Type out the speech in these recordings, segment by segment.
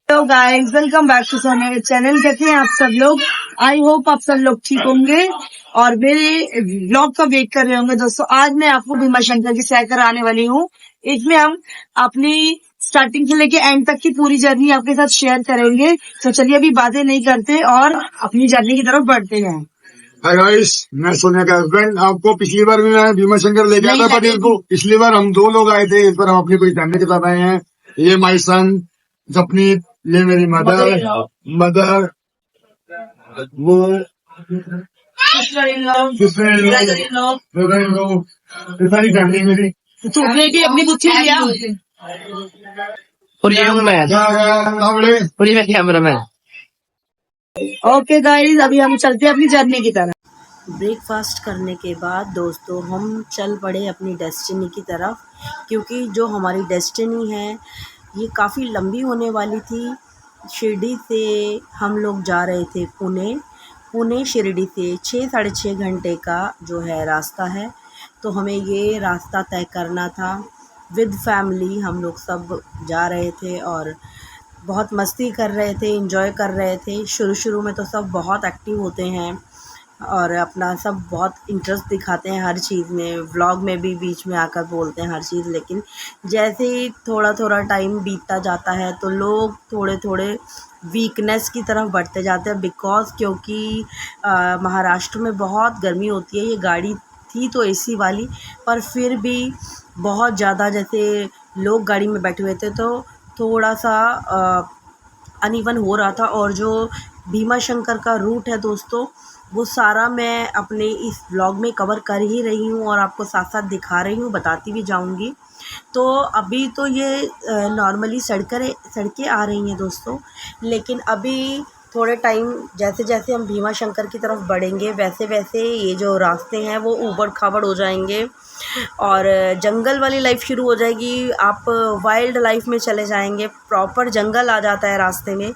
Hello guys, welcome back to मेरे channel. कैसे हैं आप सब लोग? आई होप आप सब लोग ठीक होंगे और मेरे ब्लॉग का वेट कर रहे होंगे। दोस्तों, आज मैं आपको भीमा शंकर की सैर कराने वाली हूँ। इसमें हम अपनी स्टार्टिंग से लेके एंड तक की पूरी जर्नी आपके साथ शेयर करेंगे। तो चलिए अभी बातें नहीं करते और अपनी जर्नी की तरफ बढ़ते हैं। हाय गाइस, मैं सोनिया का हस्बैंड। आपको पिछली बार भी मैं भीमा शंकर लेके आया था, बट इनको पिछली बार हम 2 लोग आए थे। इस बार हम अपनी पूरी फैमिली के साथ आए हैं। ये माई सन जपनीत, ये मेरी मदर वो सारी फैमिली मेरी। चॉकलेट अपनी बुच्ची लिया और ये हूँ मैं, और ये मैं कैमरा मैन। ओके गाइस, अभी हम चलते हैं अपनी जर्नी की तरफ। ब्रेकफास्ट करने के बाद दोस्तों हम चल पड़े अपनी डेस्टिनी की तरफ, क्योंकि जो हमारी डेस्टिनी है ये काफ़ी लंबी होने वाली थी। शिरडी से हम लोग जा रहे थे पुणे शिरडी से 6-6.5 घंटे का जो है रास्ता है। तो हमें ये रास्ता तय करना था। विद फैमिली हम लोग सब जा रहे थे और बहुत मस्ती कर रहे थे, एंजॉय कर रहे थे। शुरू में तो सब बहुत एक्टिव होते हैं और अपना सब बहुत इंटरेस्ट दिखाते हैं हर चीज़ में, व्लॉग में भी बीच में आकर बोलते हैं हर चीज़। लेकिन जैसे ही थोड़ा टाइम बीतता जाता है तो लोग थोड़े वीकनेस की तरफ बढ़ते जाते हैं, क्योंकि महाराष्ट्र में बहुत गर्मी होती है। ये गाड़ी थी तो एसी वाली, पर फिर भी बहुत ज़्यादा, जैसे लोग गाड़ी में बैठे हुए थे तो थोड़ा सा अनइवन हो रहा था। और जो भीमा शंकर का रूट है दोस्तों, वो सारा मैं अपने इस व्लॉग में कवर कर ही रही हूँ और आपको साथ साथ दिखा रही हूँ, बताती भी जाऊँगी। तो अभी तो ये नॉर्मली सड़कें आ रही हैं दोस्तों, लेकिन अभी थोड़े टाइम जैसे हम भीमा शंकर की तरफ बढ़ेंगे वैसे ये जो रास्ते हैं वो ऊबड़ खाबड़ हो जाएंगे और जंगल वाली लाइफ शुरू हो जाएगी। आप वाइल्ड लाइफ में चले जाएंगे, प्रॉपर जंगल आ जाता है रास्ते में।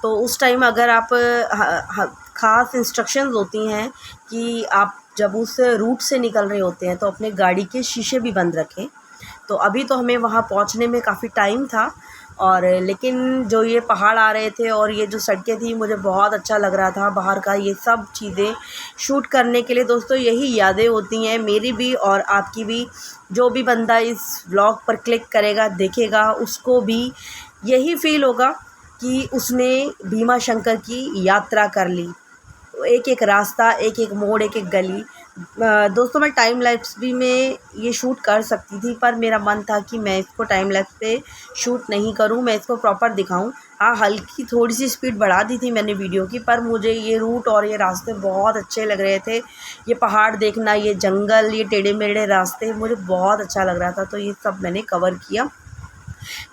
तो उस टाइम अगर आप ख़ास इंस्ट्रक्शंस होती हैं कि आप जब उस रूट से निकल रहे होते हैं तो अपने गाड़ी के शीशे भी बंद रखें। तो अभी तो हमें वहाँ पहुँचने में काफ़ी टाइम था, और लेकिन जो ये पहाड़ आ रहे थे और ये जो सड़कें थी, मुझे बहुत अच्छा लग रहा था बाहर का ये सब चीज़ें शूट करने के लिए। दोस्तों, यही यादें होती हैं मेरी भी और आपकी भी। जो भी बंदा इस व्लॉग पर क्लिक करेगा, देखेगा, उसको भी यही फील होगा कि उसने भीमा शंकर की यात्रा कर ली। एक रास्ता, एक मोड़, एक गली। दोस्तों, मैं टाइम लैप्स भी में ये शूट कर सकती थी, पर मेरा मन था कि मैं इसको टाइम लैप्स पे शूट नहीं करूं, मैं इसको प्रॉपर दिखाऊं। हाँ, हल्की थोड़ी सी स्पीड बढ़ा दी थी मैंने वीडियो की, पर मुझे ये रूट और ये रास्ते बहुत अच्छे लग रहे थे। ये पहाड़ देखना, ये जंगल, ये टेढ़े मेढ़े रास्ते मुझे बहुत अच्छा लग रहा था, तो ये सब मैंने कवर किया।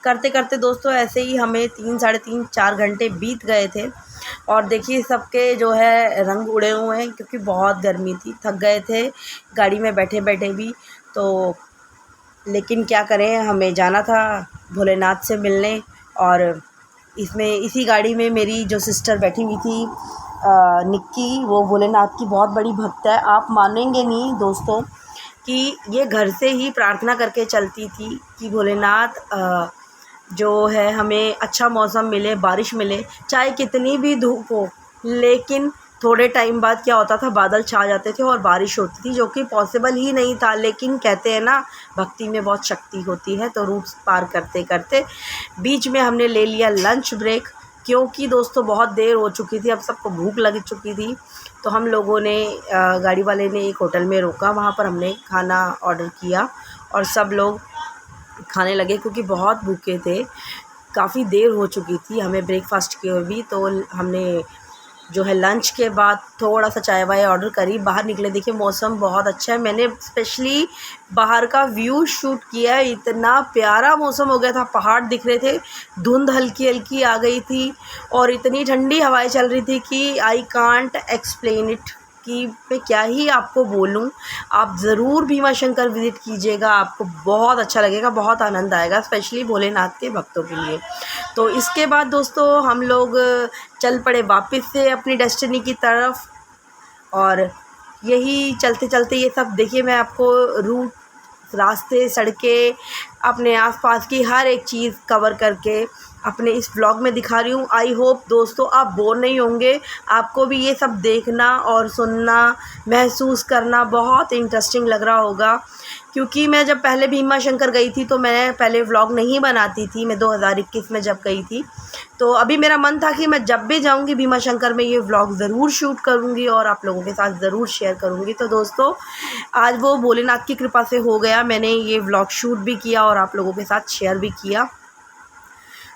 करते दोस्तों ऐसे ही हमें 3-3.5-4 घंटे बीत गए थे। और देखिए सबके जो है रंग उड़े हुए हैं, क्योंकि बहुत गर्मी थी, थक गए थे गाड़ी में बैठे भी। तो लेकिन क्या करें, हमें जाना था भोलेनाथ से मिलने। और इसी गाड़ी में मेरी जो सिस्टर बैठी हुई थी निक्की, वो भोलेनाथ की बहुत बड़ी भक्त है। आप मानेंगे नहीं दोस्तों कि ये घर से ही प्रार्थना करके चलती थी कि भोलेनाथ जो है हमें अच्छा मौसम मिले, बारिश मिले, चाहे कितनी भी धूप हो। लेकिन थोड़े टाइम बाद क्या होता था, बादल छा जाते थे और बारिश होती थी, जो कि पॉसिबल ही नहीं था। लेकिन कहते हैं ना, भक्ति में बहुत शक्ति होती है। तो रूट्स पार करते बीच में हमने ले लिया लंच ब्रेक, क्योंकि दोस्तों बहुत देर हो चुकी थी, अब सबको भूख लग चुकी थी। तो हम लोगों ने गाड़ी वाले ने एक होटल में रोका, वहाँ पर हमने खाना ऑर्डर किया और सब लोग खाने लगे, क्योंकि बहुत भूखे थे, काफ़ी देर हो चुकी थी हमें ब्रेकफास्ट किए हुए भी। तो हमने जो है लंच के बाद थोड़ा सा चाय वाय ऑर्डर करी, बाहर निकले। देखिए मौसम बहुत अच्छा है, मैंने स्पेशली बाहर का व्यू शूट किया है। इतना प्यारा मौसम हो गया था, पहाड़ दिख रहे थे, धुंध हल्की हल्की आ गई थी और इतनी ठंडी हवाएं चल रही थी कि आई कांट एक्सप्लेन इट, कि मैं क्या ही आपको बोलूं। आप ज़रूर भीमा शंकर विज़िट कीजिएगा, आपको बहुत अच्छा लगेगा, बहुत आनंद आएगा, स्पेशली भोलेनाथ के भक्तों के लिए। तो इसके बाद दोस्तों हम लोग चल पड़े वापस से अपनी डेस्टिनी की तरफ। और यही चलते ये सब देखिए, मैं आपको रूट, रास्ते, सड़कें, अपने आसपास की हर एक चीज़ कवर करके अपने इस व्लॉग में दिखा रही हूँ। आई होप दोस्तों आप बोर नहीं होंगे, आपको भी ये सब देखना और सुनना, महसूस करना बहुत इंटरेस्टिंग लग रहा होगा। क्योंकि मैं जब पहले भीमा शंकर गई थी तो मैं पहले व्लॉग नहीं बनाती थी, मैं 2021 में जब गई थी। तो अभी मेरा मन था कि मैं जब भी जाऊंगी भीमा शंकर में ये व्लॉग ज़रूर शूट करूंगी और आप लोगों के साथ ज़रूर शेयर करूंगी। तो दोस्तों आज वो भोलेनाथ की कृपा से हो गया, मैंने ये व्लॉग शूट भी किया और आप लोगों के साथ शेयर भी किया।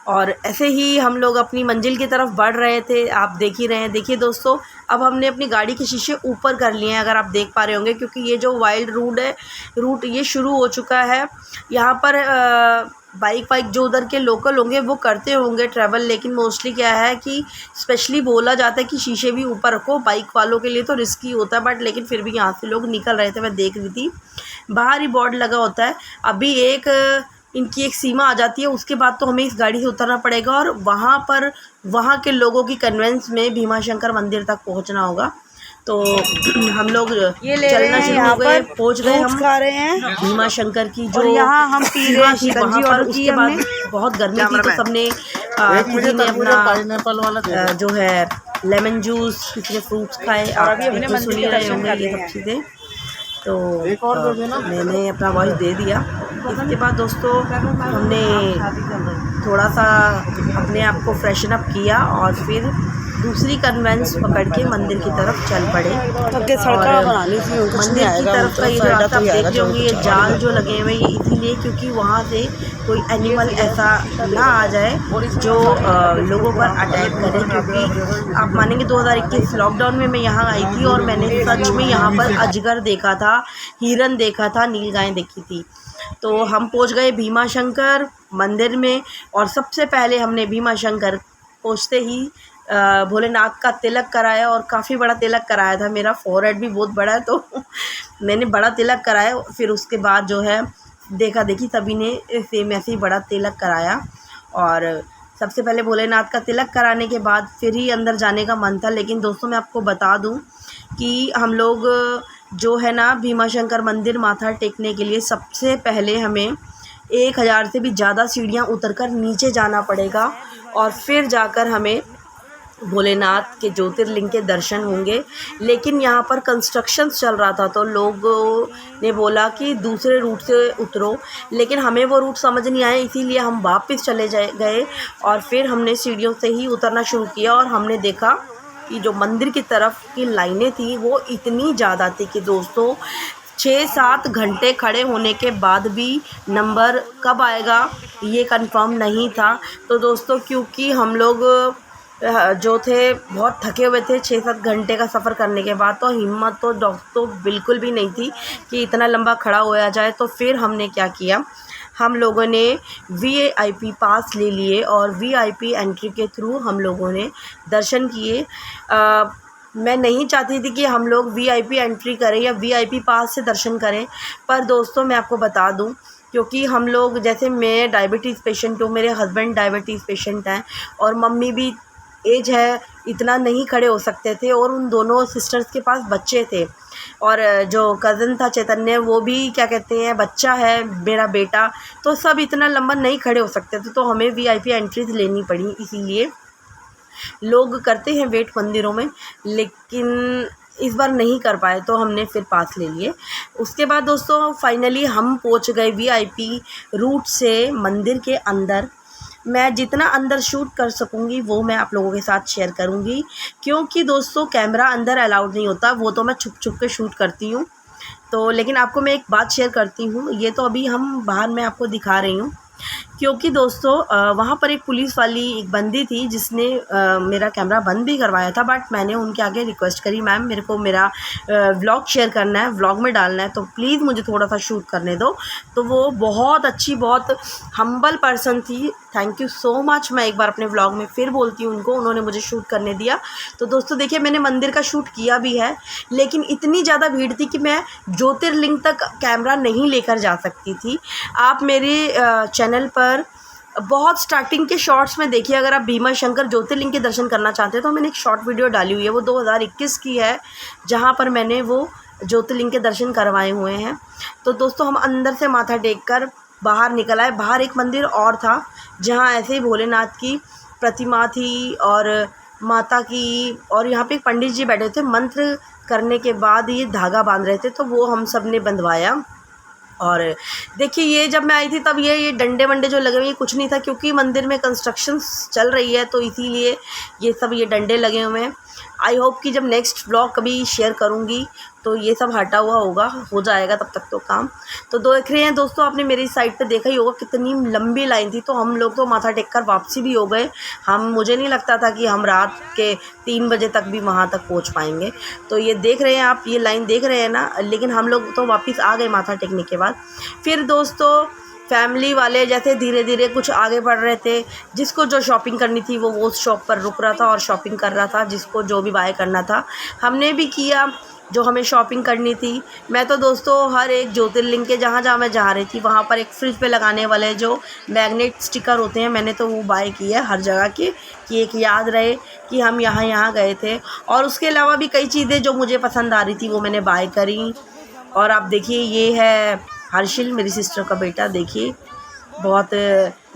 और ऐसे ही हम लोग अपनी मंजिल की तरफ बढ़ रहे थे, आप देख ही रहे हैं। देखिए दोस्तों, अब हमने अपनी गाड़ी के शीशे ऊपर कर लिए हैं, अगर आप देख पा रहे होंगे, क्योंकि ये जो वाइल्ड रूट ये शुरू हो चुका है। यहाँ पर बाइक जो उधर के लोकल होंगे वो करते होंगे ट्रैवल, लेकिन मोस्टली क्या है कि स्पेशली बोला जाता है कि शीशे भी ऊपर रखो। बाइक वालों के लिए तो रिस्की होता है, बट लेकिन फिर भी यहाँ से लोग निकल रहे थे, मैं देख रही थी। बाहर ही बोर्ड लगा होता है, अभी इनकी एक सीमा आ जाती है, उसके बाद तो हमें इस गाड़ी से उतरना पड़ेगा और वहाँ के लोगों की कन्वेंस में भीमा शंकर मंदिर तक पहुँचना होगा। तो हम लोग चलना शुरू हो गए, पहुँच गए हम खा रहे हैं भीमा शंकर की जो और यहाँ हम पी रहे हैं थी वहाँ पर। उसके बाद बहुत गर्मी थी तो सबने किसी ने अपना जो है लेमन जूस, किसी ने फ्रूट्स खाए, आप तो सुन ही रहे होंगे ये सब चीज़ें। तो मैंने अपना वॉइस दे दिया। इसके बाद दोस्तों हमने थोड़ा सा अपने आप को फ्रेशन अप किया और फिर दूसरी कन्वेंस पकड़ के मंदिर की तरफ चल पड़े। मंदिर की तरफ का ये जो रास्ता आप देख रहे होंगे, ये जाल जो लगे हुए ये इसीलिए क्योंकि वहाँ से कोई एनिमल ऐसा ना आ जाए जो लोगों पर अटैक करे। क्योंकि आप मानेंगे 2021 लॉकडाउन में मैं यहाँ आई थी और मैंने सच में यहाँ पर अजगर देखा था, हिरन देखा था, नीलगाय देखी थी। तो हम पहुँच गए भीमा शंकर मंदिर में और सबसे पहले हमने भीमा शंकर पहुँचते ही भोलेनाथ का तिलक कराया और काफ़ी बड़ा तिलक कराया था। मेरा फोरहेड भी बहुत बड़ा है तो मैंने बड़ा तिलक कराया। फिर उसके बाद जो है देखा देखी सभी ने सेम ऐसे ही बड़ा तिलक कराया और सबसे पहले भोलेनाथ का तिलक कराने के बाद फिर ही अंदर जाने का मन था। लेकिन दोस्तों मैं आपको बता दूं कि हम लोग जो है ना भीमा शंकर मंदिर माथा टेकने के लिए सबसे पहले हमें 1000 से भी ज़्यादा सीढ़ियाँ उतरकर नीचे जाना पड़ेगा और फिर जाकर हमें भोलेनाथ के ज्योतिर्लिंग के दर्शन होंगे। लेकिन यहाँ पर कंस्ट्रक्शन चल रहा था तो लोगों ने बोला कि दूसरे रूट से उतरो, लेकिन हमें वो रूट समझ नहीं आया, इसीलिए हम वापस चले गए और फिर हमने सीढ़ियों से ही उतरना शुरू किया। और हमने देखा कि जो मंदिर की तरफ की लाइनें थी वो इतनी ज़्यादा थी कि दोस्तों 6-7 घंटे खड़े होने के बाद भी नंबर कब आएगा ये कंफर्म नहीं था। तो दोस्तों क्योंकि हम लोग जो थे बहुत थके हुए थे 6-7 घंटे का सफ़र करने के बाद, तो हिम्मत तो दोस्तों बिल्कुल भी नहीं थी कि इतना लंबा खड़ा होया जाए। तो फिर हमने क्या किया, हम लोगों ने VIP पास ले लिए और VIP एंट्री के थ्रू हम लोगों ने दर्शन किए। मैं नहीं चाहती थी कि हम लोग VIP एंट्री करें या VIP पास से दर्शन करें, पर दोस्तों मैं आपको बता दूं क्योंकि हम लोग जैसे मैं डायबिटीज़ पेशेंट हूँ, मेरे हस्बैंड डायबिटीज़ पेशेंट हैं और मम्मी भी एज है, इतना नहीं खड़े हो सकते थे और उन दोनों सिस्टर्स के पास बच्चे थे और जो कज़न था चैतन्य वो भी क्या कहते हैं बच्चा है मेरा बेटा, तो सब इतना लंबा नहीं खड़े हो सकते थे। तो हमें VIP एंट्रीज लेनी पड़ी, इसीलिए लोग करते हैं वेट मंदिरों में, लेकिन इस बार नहीं कर पाए तो हमने फिर पास ले लिए। उसके बाद दोस्तों फाइनली हम पहुंच गए VIP रूट से मंदिर के अंदर। मैं जितना अंदर शूट कर सकूँगी वो मैं आप लोगों के साथ शेयर करूँगी, क्योंकि दोस्तों कैमरा अंदर अलाउड नहीं होता, वो तो मैं छुप के शूट करती हूँ। तो लेकिन आपको मैं एक बात शेयर करती हूँ, ये तो अभी हम बाहर मैं आपको दिखा रही हूँ, क्योंकि दोस्तों वहाँ पर एक पुलिस वाली एक बंदी थी जिसने मेरा कैमरा बंद भी करवाया था, बट मैंने उनके आगे रिक्वेस्ट करी, मैम मेरे को मेरा व्लॉग शेयर करना है, व्लॉग में डालना है, तो प्लीज़ मुझे थोड़ा सा शूट करने दो। तो वो बहुत अच्छी, बहुत हम्बल पर्सन थी, थैंक यू सो मच। मैं एक बार अपने व्लॉग में फिर बोलती हूँ उनको, उन्होंने मुझे शूट करने दिया। तो दोस्तों देखिए मैंने मंदिर का शूट किया भी है, लेकिन इतनी ज़्यादा भीड़ थी कि मैं ज्योतिर्लिंग तक कैमरा नहीं लेकर जा सकती थी। आप मेरे चैनल पर बहुत स्टार्टिंग के शॉर्ट्स में देखिए, अगर आप भीमा शंकर ज्योतिर्लिंग के दर्शन करना चाहते हैं तो मैंने एक शॉर्ट वीडियो डाली हुई है, वो 2021 की है, जहाँ पर मैंने वो ज्योतिर्लिंग के दर्शन करवाए हुए हैं। तो दोस्तों हम अंदर से माथा टेक कर बाहर निकल आए। बाहर एक मंदिर और था जहाँ ऐसे ही भोलेनाथ की प्रतिमा थी और माता की, और यहाँ पे एक पंडित जी बैठे थे, मंत्र करने के बाद ये धागा बांध रहे थे, तो वो हम सब ने बंधवाया। और देखिए ये जब मैं आई थी तब ये डंडे वंडे जो लगे हुए ये कुछ नहीं था, क्योंकि मंदिर में कंस्ट्रक्शंस चल रही है तो इसीलिए ये सब ये डंडे लगे हुए हैं। आई होप कि जब नेक्स्ट व्लॉग कभी शेयर करूँगी तो ये सब हटा हुआ होगा, हो जाएगा तब तक तो काम। तो देख रहे हैं दोस्तों, आपने मेरी साइड पे देखा ही होगा कितनी लंबी लाइन थी, तो हम लोग तो माथा टेक कर वापसी भी हो गए। मुझे नहीं लगता था कि हम रात के 3 बजे तक भी वहाँ तक पहुँच पाएंगे। तो ये देख रहे हैं आप, ये लाइन देख रहे हैं ना, लेकिन हम लोग तो वापस आ गए माथा टेकने के बाद। फिर दोस्तों फैमिली वाले जैसे धीरे धीरे कुछ आगे बढ़ रहे थे, जिसको जो शॉपिंग करनी थी वो उस शॉप पर रुक रहा था और शॉपिंग कर रहा था, जिसको जो भी बाय करना था हमने भी किया, जो हमें शॉपिंग करनी थी। मैं तो दोस्तों हर एक ज्योतिर्लिंग के जहाँ जहाँ मैं जा रही थी वहाँ पर एक फ्रिज पे लगाने वाले जो मैग्नेट स्टिकर होते हैं, मैंने तो वो बाय किया हर जगह के, कि एक याद रहे कि हम यहाँ यहाँ गए थे। और उसके अलावा भी कई चीज़ें जो मुझे पसंद आ रही थी वो मैंने बाय करी। और आप देखिए ये है हर्षिल, मेरी सिस्टर का बेटा, देखिए बहुत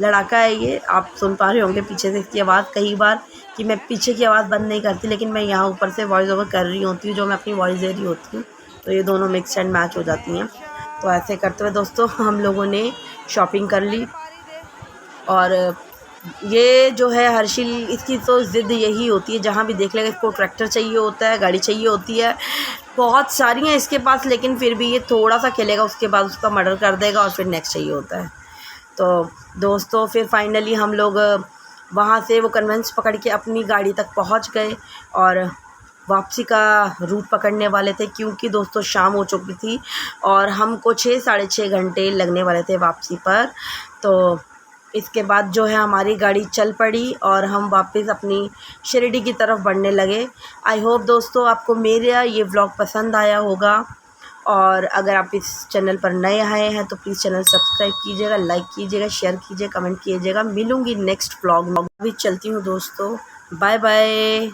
लड़ाका है ये। आप सुन पा रहे होंगे पीछे से इसकी आवाज़, कई बार कि मैं पीछे की आवाज़ बंद नहीं करती, लेकिन मैं यहाँ ऊपर से वॉइस ओवर कर रही होती हूँ, जो मैं अपनी वॉइस दे रही होती हूँ, तो ये दोनों मिक्स एंड मैच हो जाती हैं। तो ऐसे करते हुए दोस्तों हम लोगों ने शॉपिंग कर ली। और ये जो है हर्षिल, इसकी तो ज़िद यही होती है, जहाँ भी देख लेगा इसको ट्रैक्टर चाहिए होता है, गाड़ी चाहिए होती है, बहुत सारी हैं इसके पास, लेकिन फिर भी ये थोड़ा सा खेलेगा उसके बाद उसका मर्डर कर देगा और फिर नेक्स्ट चाहिए होता है। तो दोस्तों फिर फाइनली हम लोग वहाँ से वो कन्वेंस पकड़ के अपनी गाड़ी तक पहुँच गए और वापसी का रूट पकड़ने वाले थे, क्योंकि दोस्तों शाम हो चुकी थी और हमको 6 साढ़े 6 घंटे लगने वाले थे वापसी पर। तो इसके बाद जो है हमारी गाड़ी चल पड़ी और हम वापस अपनी शिरडी की तरफ बढ़ने लगे। आई होप दोस्तों आपको मेरा ये व्लॉग पसंद आया होगा, और अगर आप इस चैनल पर नए आए हैं तो प्लीज़ चैनल सब्सक्राइब कीजिएगा, लाइक कीजिएगा, शेयर कीजिए, कमेंट कीजिएगा। मिलूँगी नेक्स्ट व्लॉग में। अभी चलती हूँ दोस्तों, बाय बाय।